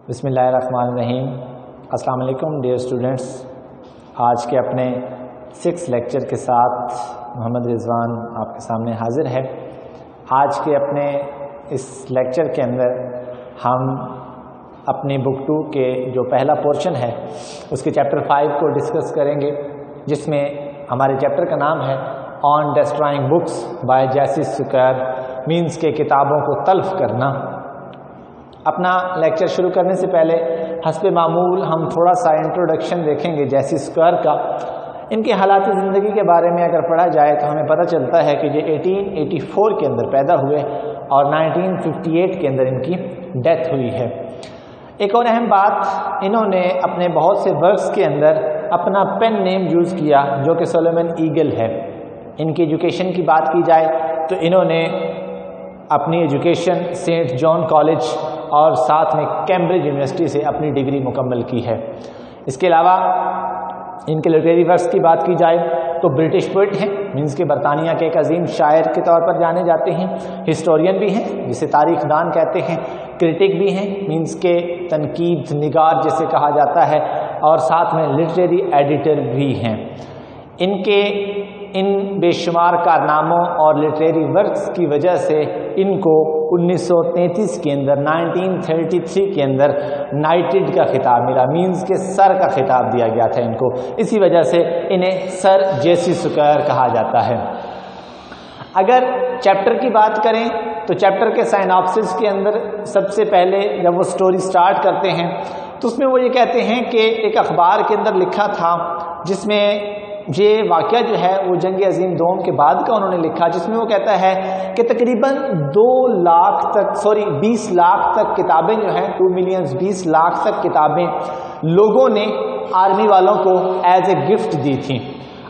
بسم اللہ الرحمن الرحیم۔ السلام علیکم ڈیئر اسٹوڈنٹس، آج کے اپنے 6 لیکچر کے ساتھ محمد رضوان آپ کے سامنے حاضر ہے۔ آج کے اپنے اس لیکچر کے اندر ہم اپنی بک 2 کے جو پہلا پورشن ہے اس کے چیپٹر 5 کو ڈسکس کریں گے، جس میں ہمارے چیپٹر کا نام ہے آن ڈسٹرائنگ بکس بائی جیسی سکوئر، مینس کے کتابوں کو تلف کرنا۔ اپنا لیکچر شروع کرنے سے پہلے حسب معمول ہم تھوڑا سا انٹروڈکشن دیکھیں گے جیسی سکوئر کا۔ ان کے حالات زندگی کے بارے میں اگر پڑھا جائے تو ہمیں پتہ چلتا ہے کہ یہ 1884 کے اندر پیدا ہوئے اور 1958 کے اندر ان کی ڈیتھ ہوئی ہے۔ ایک اور اہم بات، انہوں نے اپنے بہت سے ورکس کے اندر اپنا پین نیم یوز کیا جو کہ سولومن ایگل ہے۔ ان کی ایجوکیشن کی بات کی جائے تو انہوں نے اپنی ایجوکیشن سینٹ جان کالج اور ساتھ میں کیمبرج یونیورسٹی سے اپنی ڈگری مکمل کی ہے۔ اس کے علاوہ ان کے لٹریری ورکس کی بات کی جائے تو برٹش پوئٹ ہیں، مینس کے برطانیہ کے ایک عظیم شاعر کے طور پر جانے جاتے ہیں، ہسٹورین بھی ہیں جسے تاریخ دان کہتے ہیں، کرٹک بھی ہیں، مینس کے تنقید نگار جسے کہا جاتا ہے، اور ساتھ میں لٹریری ایڈیٹر بھی ہیں۔ ان کے ان بے شمار کارناموں اور لٹریری ورکس کی وجہ سے ان کو 1933 کے اندر 1933 کے اندر نائٹڈ کا خطاب ملا، مینز کے سر کا خطاب دیا گیا تھا ان کو۔ اسی وجہ سے انہیں سر جیسی سکوئر کہا جاتا ہے۔ اگر چیپٹر کی بات کریں تو چیپٹر کے سائناپسس کے اندر سب سے پہلے جب وہ سٹوری سٹارٹ کرتے ہیں تو اس میں وہ یہ کہتے ہیں کہ ایک اخبار کے اندر لکھا تھا جس میں یہ واقعہ جو ہے وہ جنگ عظیم دوم کے بعد کا انہوں نے لکھا، جس میں وہ کہتا ہے کہ تقریباً 20 لاکھ تک کتابیں جو ہیں 2 ملین 20 لاکھ تک کتابیں لوگوں نے آرمی والوں کو ایز اے گفٹ دی تھیں۔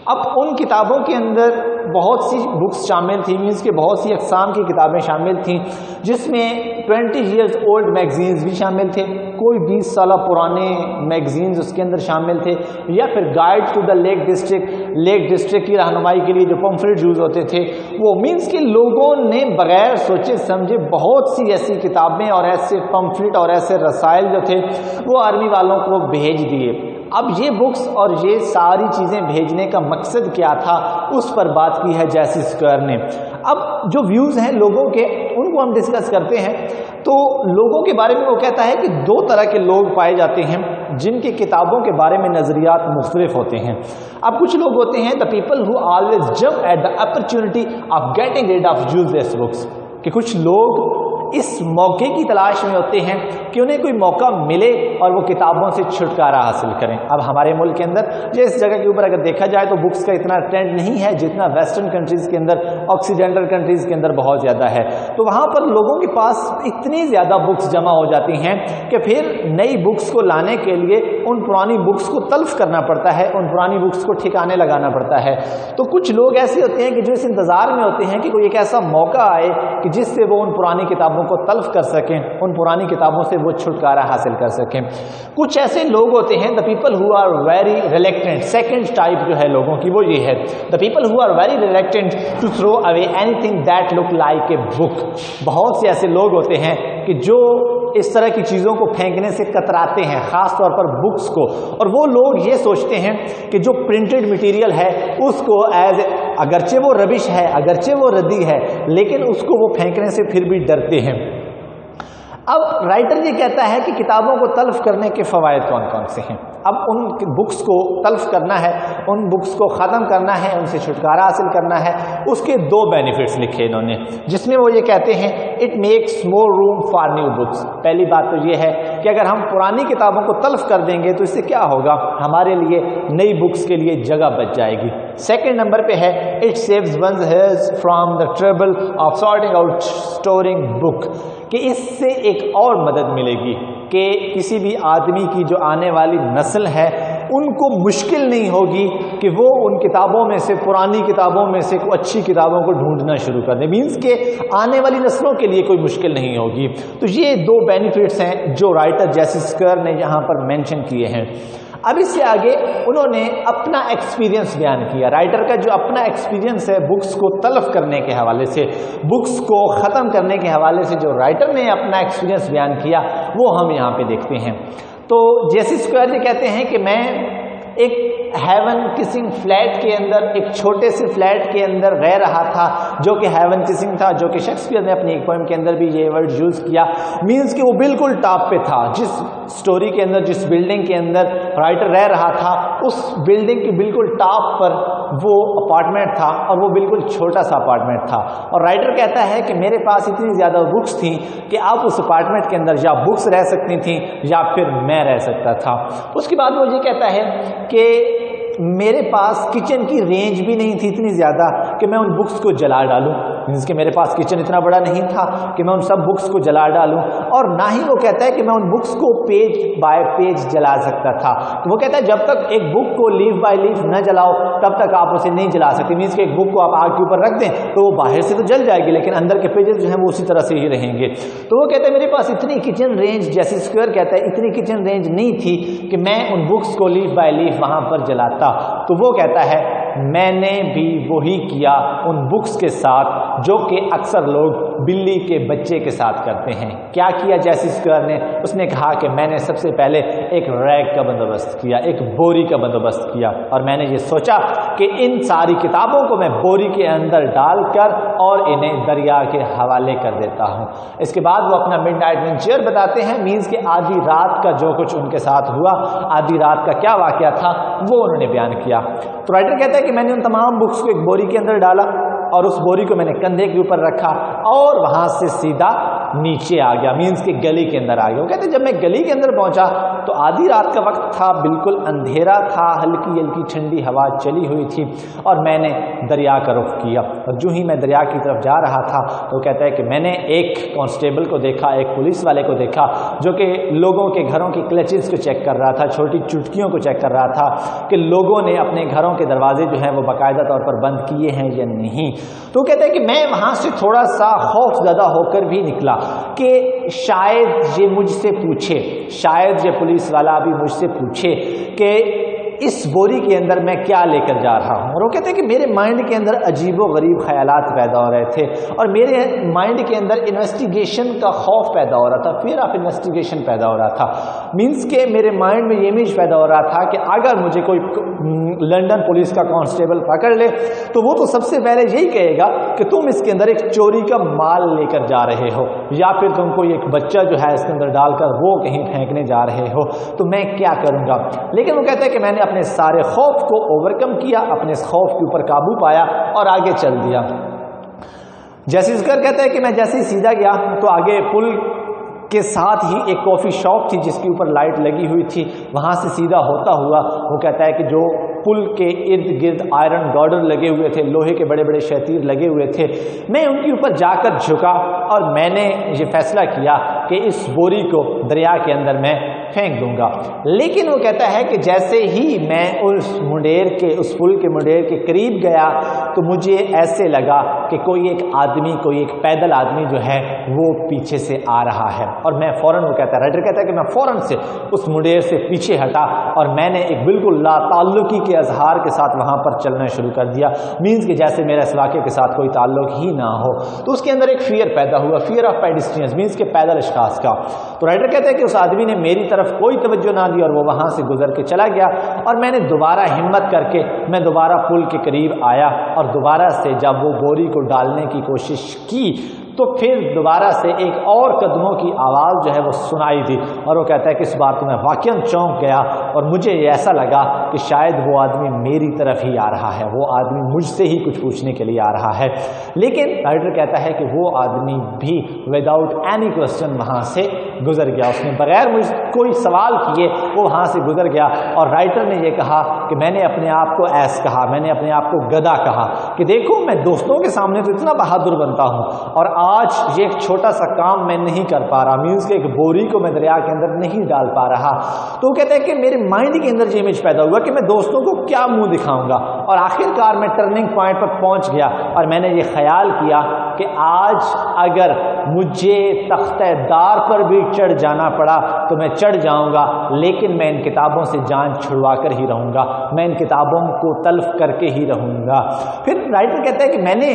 اب ان کتابوں کے اندر بہت سی بکس شامل تھیں، مینس کے بہت سی اقسام کی کتابیں شامل تھیں، جس میں 20 ایئرز اولڈ میگزینز بھی شامل تھے، کوئی 20 سالہ پرانے میگزینز اس کے اندر شامل تھے، یا پھر guide to the lake district کی رہنمائی کے لیے جو پمفلٹ یوز ہوتے تھے وہ، مینس کے لوگوں نے بغیر سوچے سمجھے بہت سی ایسی کتابیں اور ایسے پمفلٹ اور ایسے رسائل جو تھے وہ آرمی والوں کو بھیج دیے۔ اب یہ بکس اور یہ ساری چیزیں بھیجنے کا مقصد کیا تھا اس پر بات کی ہے جیسی سکوئر نے۔ اب جو ویوز ہیں لوگوں کے ان کو ہم ڈسکس کرتے ہیں تو لوگوں کے بارے میں وہ کہتا ہے کہ 2 طرح کے لوگ پائے جاتے ہیں جن کے کتابوں کے بارے میں نظریات مختلف ہوتے ہیں۔ اب کچھ لوگ ہوتے ہیں the people who always jump at the opportunity of getting rid of useless books، کہ کچھ لوگ اس موقع کی تلاش میں ہوتے ہیں کہ انہیں کوئی موقع ملے اور وہ کتابوں سے چھٹکارا حاصل کریں۔ اب ہمارے ملک کے اندر اس جگہ کے اوپر اگر دیکھا جائے تو بکس کا اتنا ٹرینڈ نہیں ہے جتنا ویسٹرن کنٹریز کے اندر، آکسیڈنٹل کنٹریز کے اندر بہت زیادہ ہے، تو وہاں پر لوگوں کے پاس اتنی زیادہ بکس جمع ہو جاتی ہیں کہ پھر نئی بکس کو لانے کے لیے ان پرانی بکس کو تلف کرنا پڑتا ہے، ان پرانی بکس کو ٹھکانے لگانا پڑتا ہے۔ تو کچھ لوگ ایسے ہوتے ہیں کہ جو اس انتظار میں ہوتے ہیں کہ کوئی ایک ایسا موقع آئے کہ جس سے وہ ان پرانی کتابوں کو تلف کر سکیں، ان پرانی کتابوں سے وہ چھٹکارا حاصل کر سکیں۔ کچھ ایسے لوگ ہوتے ہیں the people who are very reluctant، second type جو ہے لوگوں کی وہ یہ ہے the people who are very reluctant to throw away anything that look like a book۔ بہت سے ایسے لوگ ہوتے ہیں کہ جو اس طرح کی چیزوں کو پھینکنے سے کتراتے ہیں، خاص طور پر بکس کو، اور وہ لوگ یہ سوچتے ہیں کہ جو پرنٹڈ مٹیریل ہے اس کو اگرچہ وہ ربش ہے، اگرچہ وہ ردی ہے، لیکن اس کو وہ پھینکنے سے پھر بھی ڈرتے ہیں۔ اب رائٹر یہ کہتا ہے کہ کتابوں کو تلف کرنے کے فوائد کون کون سے ہیں۔ اب ان بکس کو تلف کرنا ہے، ان بکس کو ختم کرنا ہے، ان سے چھٹکارا حاصل کرنا ہے، اس کے 2 بینیفٹس لکھے انہوں نے، جس میں وہ یہ کہتے ہیں it makes more room for new books. پہلی بات تو یہ ہے کہ اگر ہم پرانی کتابوں کو تلف کر دیں گے تو اس سے کیا ہوگا، ہمارے لیے نئی بکس کے لیے جگہ بچ جائے گی۔ سیکنڈ نمبر پہ ہے it saves ones heads from the trouble of sorting out storing book, کہ اس سے ایک اور مدد ملے گی کہ کسی بھی آدمی کی جو آنے والی نسل ہے ان کو مشکل نہیں ہوگی کہ وہ ان کتابوں میں سے، پرانی کتابوں میں سے کوئی اچھی کتابوں کو ڈھونڈنا شروع کر دیں، مینس کہ آنے والی نسلوں کے لیے کوئی مشکل نہیں ہوگی۔ تو یہ 2 بینیفٹس ہیں جو رائٹر جیسی سکوئر نے یہاں پر مینشن کیے ہیں۔ اب اس سے آگے انہوں نے اپنا ایکسپیرینس بیان کیا. رائٹر کا جو اپنا ایکسپیرینس ہے بکس کو تلف کرنے کے حوالے سے, بکس کو ختم کرنے کے حوالے سے جو رائٹر نے اپنا ایکسپیرینس بیان کیا وہ ہم یہاں پہ دیکھتے ہیں. تو جیسی اسکوائر یہ کہتے ہیں کہ میں ایک ہیون کسنگ فلیٹ کے اندر, ایک چھوٹے سے فلیٹ کے اندر رہ رہا تھا جو کہ ہیون کسنگ تھا, جو کہ شیکسپیئر نے اپنی ایک پوئم کے اندر بھی یہ ورڈ یوز کیا. مینس کہ وہ بالکل ٹاپ پہ تھا. جس سٹوری کے اندر, جس بلڈنگ کے اندر رائٹر رہ رہا تھا, اس بلڈنگ کے بالکل ٹاپ پر وہ اپارٹمنٹ تھا اور وہ بالکل چھوٹا سا اپارٹمنٹ تھا. اور رائٹر کہتا ہے کہ میرے پاس اتنی زیادہ بکس تھیں کہ اب اس اپارٹمنٹ کے اندر یا بکس رہ سکتی تھیں یا پھر میں رہ سکتا تھا. اس کے بعد وہ یہ کہتا ہے کہ میرے پاس کچن کی رینج بھی نہیں تھی اتنی زیادہ کہ میں ان بکس کو جلا ڈالوں. مینس کہ میرے پاس کچن اتنا بڑا نہیں تھا کہ میں ان سب بکس کو جلا ڈالوں. اور نہ ہی وہ کہتا ہے کہ میں ان بکس کو پیج بائی پیج جلا سکتا تھا. وہ کہتا ہے جب تک ایک بک کو لیف بائی لیف نہ جلاؤ تب تک آپ اسے نہیں جلا سکتے. مینس کہ ایک بک کو آپ آگ کے اوپر رکھ دیں تو وہ باہر سے تو جل جائے گی لیکن اندر کے پیجز جو ہیں وہ اسی طرح سے ہی رہیں گے. تو وہ کہتا ہے میرے پاس اتنی کچن رینج, جیسے اسکوائر کہتا ہے اتنی کچن رینج نہیں تھی کہ میں ان بکس کو لیف بائی لیف وہاں پر جلاتا. تو وہ کہتا ہے میں نے بھی وہی کیا ان بکس کے ساتھ جو کہ اکثر لوگ بلی کے بچے کے ساتھ کرتے ہیں. کیا کیا جیسی اسکوائر نے؟ اس نے کہا کہ میں نے سب سے پہلے ایک ریگ کا بندوبست کیا, ایک بوری کا بندوبست کیا, اور میں نے یہ سوچا کہ ان ساری کتابوں کو میں بوری کے اندر ڈال کر اور انہیں دریا کے حوالے کر دیتا ہوں. اس کے بعد وہ اپنا مڈ نائٹ وینچر بتاتے ہیں. مینس کہ آدھی رات کا جو کچھ ان کے ساتھ ہوا, آدھی رات کا کیا واقعہ تھا وہ انہوں نے بیان کیا. تو رائٹر کہتا ہے کہ میں نے ان تمام بکس کو ایک بوری کے اندر ڈالا اور اس بوری کو میں نے کندھے کے اوپر رکھا اور وہاں سے سیدھا نیچے آ گیا. مینس کہ گلی کے اندر آ گیا. وہ کہتے ہیں جب میں گلی کے اندر پہنچا تو آدھی رات کا وقت تھا, بالکل اندھیرا تھا, ہلکی ہلکی ٹھنڈی ہوا چلی ہوئی تھی اور میں نے دریا کا رخ کیا. اور جو ہی میں دریا کی طرف جا رہا تھا تو کہتا ہے کہ میں نے ایک کانسٹیبل کو دیکھا, ایک پولیس والے کو دیکھا جو کہ لوگوں کے گھروں کی کلچز کو چیک کر رہا تھا, چھوٹی چٹکیوں کو چیک کر رہا تھا کہ لوگوں نے اپنے گھروں کے دروازے جو ہیں وہ باقاعدہ طور پر بند کیے ہیں یا نہیں. تو کہتے ہیں کہ میں وہاں سے تھوڑا سا خوف زدہ ہو کر بھی نکلا کہ شاید یہ مجھ سے پوچھے, شاید یہ پولیس والا بھی مجھ سے پوچھے کہ اس بوری کے اندر میں کیا لے کر جا رہا ہوں. اور وہ کہتے ہیں کہ میرے مائنڈ کے اندر عجیب و غریب خیالات پیدا ہو رہے تھے اور میرے مائنڈ کے اندر انویسٹیگیشن کا خوف پیدا ہو رہا تھا, فیئر آف انویسٹیگیشن پیدا ہو رہا تھا. مینس کہ میرے مائنڈ میں یہ امیج پیدا ہو رہا تھا کہ اگر مجھے کوئی لنڈن پولیس کا کانسٹیبل پکڑ لے تو وہ تو سب سے پہلے یہی کہے گا کہ تم اس کے اندر ایک چوری کا مال لے کر جا رہے ہو یا پھر تم کو ایک بچہ جو ہے اس کے اندر ڈال کر وہ کہیں پھینکنے جا رہے ہو. تو میں کیا کروں گا؟ لیکن وہ کہتا ہے کہ میں نے اپنے سارے خوف کو اوورکم کیا, اپنے اس خوف کے اوپر قابو پایا اور آگے چل دیا. جیسے ذکر کہتا ہے کہ میں جیسے ہی سیدھا گیا تو آگے پل کے ساتھ ہی ایک کافی شاپ تھی جس کے اوپر لائٹ لگی ہوئی تھی. وہاں سے سیدھا ہوتا ہوا وہ کہتا ہے کہ جو پل کے ارد گرد آئرن گارڈر لگے ہوئے تھے, لوہے کے بڑے بڑے شتیر لگے ہوئے تھے, میں ان کے اوپر جا کر جھکا اور میں نے یہ فیصلہ کیا کہ اس بوری کو دریا کے اندر میں پھینک دوں گا. لیکن وہ کہتا ہے کہ جیسے ہی میں اس پل کے منڈیر کے قریب گیا تو مجھے ایسے لگا کہ کوئی ایک آدمی, کوئی ایک پیدل آدمی جو ہے وہ پیچھے سے آ رہا ہے. اور میں فوراً, وہ کہتا ہے رائٹر کہتا ہے کہ میں فوراً سے اس منڈیر سے پیچھے ہٹا اور میں نے ایک بالکل لا تعلقی کے اظہار کے ساتھ وہاں پر چلنا شروع کر دیا. مینس کہ جیسے میرا اس واقعے کے ساتھ کوئی تعلق ہی نہ ہو. تو اس کے اندر ایک فیئر پیدا ہوا, فیئر آف پیڈسٹرینز, مینس کہ پیدل اشخاص کا. تو رائٹر کہتا ہے کہ اس آدمی نے میری طرف کوئی توجہ نہ دی اور وہ وہاں سے گزر کے چلا گیا اور میں نے دوبارہ ہمت کر کے میں دوبارہ پل کے قریب آیا اور دوبارہ سے جب وہ بوری کو ڈالنے کی کوشش کی تو پھر دوبارہ سے ایک اور قدموں کی آواز جو ہے وہ سنائی دی. اور وہ کہتا ہے کہ اس بار تو میں واقعاً چونک گیا اور مجھے ایسا لگا کہ شاید وہ آدمی میری طرف ہی آ رہا ہے, وہ آدمی مجھ سے ہی کچھ پوچھنے کے لیے آ رہا ہے. لیکن رائٹر کہتا ہے کہ وہ آدمی بھی وداؤٹ اینی کوسچن وہاں سے گزر گیا, اس نے بغیر مجھ کوئی سوال کیے وہ وہاں سے گزر گیا. اور رائٹر نے یہ کہا کہ میں نے اپنے آپ کو ایس کہا, میں نے اپنے آپ کو گدھا کہا کہ دیکھو میں دوستوں کے سامنے تو اتنا بہادر بنتا ہوں اور آج یہ ایک چھوٹا سا کام میں نہیں کر پا رہا, مینس کہ ایک بوری کو میں دریا کے اندر نہیں ڈال پا رہا. تو وہ کہتے ہیں کہ میرے مائنڈ کے اندر یہ امیج پیدا ہوا کہ میں دوستوں کو کیا منہ دکھاؤں گا. اور آخر کار میں ٹرننگ پوائنٹ پر پہنچ گیا اور میں نے یہ خیال کیا کہ آج اگر مجھے تختہ دار پر بھی چڑھ جانا پڑا تو میں چڑھ جاؤں گا، لیکن میں ان کتابوں سے جان چھڑوا کر ہی رہوں گا، میں ان کتابوں کو تلف کر کے ہی رہوں گا۔ پھر رائٹر کہتا ہے کہ میں نے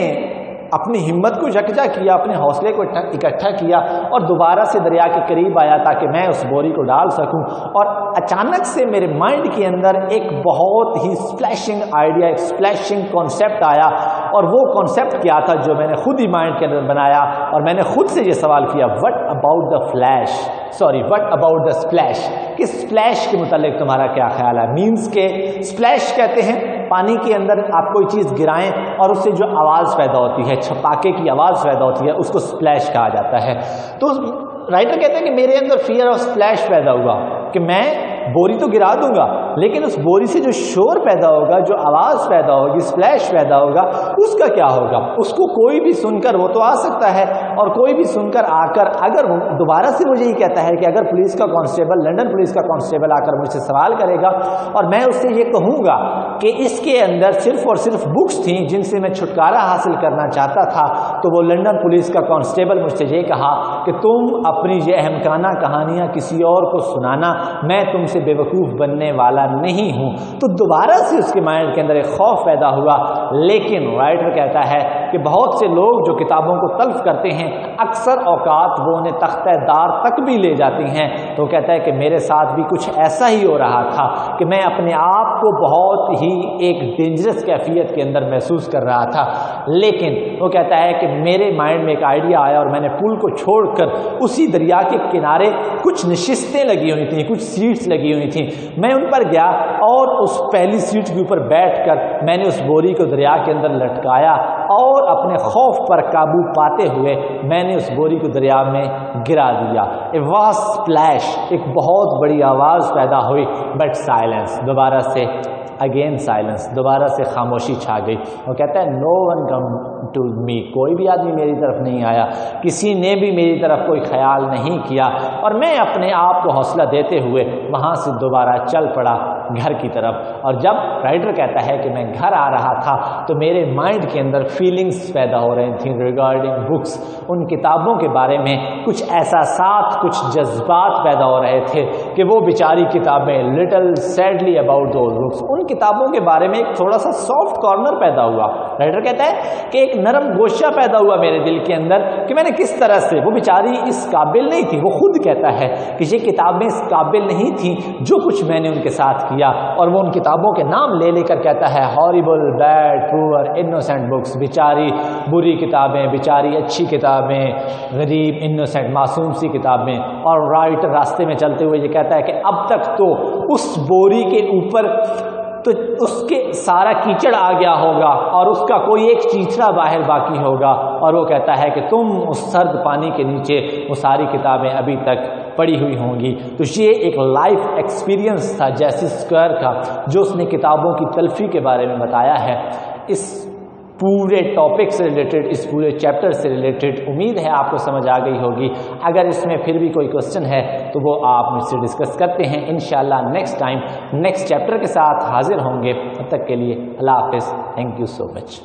اپنی ہمت کو یکجا کیا، اپنے حوصلے کو اکٹھا کیا اور دوبارہ سے دریا کے قریب آیا تاکہ میں اس بوری کو ڈال سکوں، اور اچانک سے میرے مائنڈ کے اندر ایک بہت ہی سپلیشنگ آئیڈیا، ایک سپلیشنگ کانسیپٹ آیا، اور وہ کانسیپٹ کیا تھا جو میں نے خود ہی مائنڈ کے اندر بنایا، اور میں نے خود سے یہ سوال کیا وٹ اباؤٹ دا سپلیش، کہ سپلیش کے متعلق تمہارا کیا خیال ہے؟ مینز کے سپلیش کہتے ہیں پانی کے اندر آپ کوئی چیز گرائیں اور اس سے جو آواز پیدا ہوتی ہے، چھپاکے کی آواز پیدا ہوتی ہے، اس کو سپلیش کہا جاتا ہے۔ تو رائٹر کہتے ہیں کہ میرے اندر فیئر آف سپلیش پیدا ہوا کہ میں بوری تو گرا دوں گا، لیکن اس بوری سے جو شور پیدا ہوگا، جو آواز پیدا ہوگی، سپلیش پیدا ہوگا، اس کا کیا ہوگا؟ اس کو کوئی بھی سن کر، وہ تو آ سکتا ہے، اور کوئی بھی سن کر آ کر اگر دوبارہ سے مجھے یہ کہتا ہے کہ اگر پولیس کا کانسٹیبل، لنڈن پولیس کا کانسٹیبل آ کر مجھ سے سوال کرے گا اور میں اس سے یہ کہوں گا کہ اس کے اندر صرف اور صرف بکس تھیں جن سے میں چھٹکارا حاصل کرنا چاہتا تھا، تو وہ لنڈن پولیس کا کانسٹیبل مجھ سے یہ کہا کہ تم اپنی یہ احمقانہ کہانیاں کسی اور کو سنانا، میں تم سے بے وقوف بننے والا نہیں ہوں، تو دوبارہ سے اس کے مائنڈ کے اندر ایک خوف پیدا ہوا۔ لیکن رائٹر کہتا ہے کہ بہت سے لوگ جو کتابوں کو تلف کرتے ہیں اکثر اوقات وہ انہیں تختہ دار تک بھی لے جاتی ہیں، تو کہتا ہے کہ میرے ساتھ بھی کچھ ایسا ہی ہو رہا تھا کہ میں اپنے آپ کو بہت ہی ایک ڈینجرس کیفیت کے اندر محسوس کر رہا تھا، لیکن وہ کہتا ہے کہ میرے مائنڈ میں ایک آئیڈیا آیا اور میں نے پل کو چھوڑ کر اسی دریا کے کنارے کچھ نشستیں لگی ہوئی تھیں، کچھ سیٹس لگی ہوئی تھیں، میں ان پر گیا اور اس پہلی سیٹ کے اوپر بیٹھ کر میں نے اس بوری کو دریا کے اندر لٹکایا اور اپنے خوف پر قابو پاتے ہوئے میں نے اس بوری کو دریا میں گرا دیا۔ اے واز سپلیش، ایک بہت بڑی آواز پیدا ہوئی، بٹ سائلنس، دوبارہ سے اگین سائلنس، دوبارہ سے خاموشی چھا گئی۔ وہ کہتا ہے نو ون کم ٹو می، کوئی بھی آدمی میری طرف نہیں آیا، کسی نے بھی میری طرف کوئی خیال نہیں کیا، اور میں اپنے آپ کو حوصلہ دیتے ہوئے وہاں سے دوبارہ چل پڑا گھر کی طرف۔ اور جب رائٹر کہتا ہے کہ میں گھر آ رہا تھا تو میرے مائنڈ کے اندر فیلنگز پیدا ہو رہی تھیں ریگارڈنگ بکس، ان کتابوں کے بارے میں کچھ احساسات، کچھ جذبات پیدا ہو رہے تھے کہ وہ بیچاری کتابیں، little sadly about those books, ان کتابوں کے بارے میں ایک تھوڑا سا سافٹ کارنر پیدا ہوا۔ رائٹر کہتا ہے کہ ایک نرم گوشہ پیدا ہوا میرے دل کے اندر کہ میں نے کس طرح سے، وہ بیچاری اس قابل نہیں تھی، وہ خود کہتا ہے کہ یہ کتابیں اس قابل نہیں تھیں جو کچھ میں نے ان کے ساتھ کیا، اور وہ ان کتابوں کے نام لے لے کر کہتا ہے ہاریبل، بیڈ، پور، انوسینٹ بکس، بیچاری بری کتابیں، بیچاری اچھی کتابیں، غریب، انوسینٹ، معصوم سی کتابیں۔ اور رائٹر راستے میں چلتے ہوئے یہ کہتا ہے کہ اب تک تو اس بوری کے اوپر تو اس کے سارا کیچڑ آ گیا ہوگا اور اس کا کوئی ایک چیچڑا باہر باقی ہوگا، اور وہ کہتا ہے کہ تم اس سرد پانی کے نیچے وہ ساری کتابیں ابھی تک پڑی ہوئی ہوں گی۔ تو یہ ایک لائف ایکسپیرینس تھا جیسی اسکوائر کا جو اس نے کتابوں کی تلفی کے بارے میں بتایا ہے۔ اس پورے ٹاپک سے ریلیٹڈ، اس پورے چیپٹر سے ریلیٹڈ امید ہے آپ کو سمجھ آ گئی ہوگی۔ اگر اس میں پھر بھی کوئی کوسچن ہے تو وہ آپ مجھ سے ڈسکس کرتے ہیں، انشاءاللہ نیکسٹ ٹائم نیکسٹ چیپٹر کے ساتھ حاضر ہوں گے۔ تب تک کے لیے اللہ حافظ، تھینک یو سو مچ۔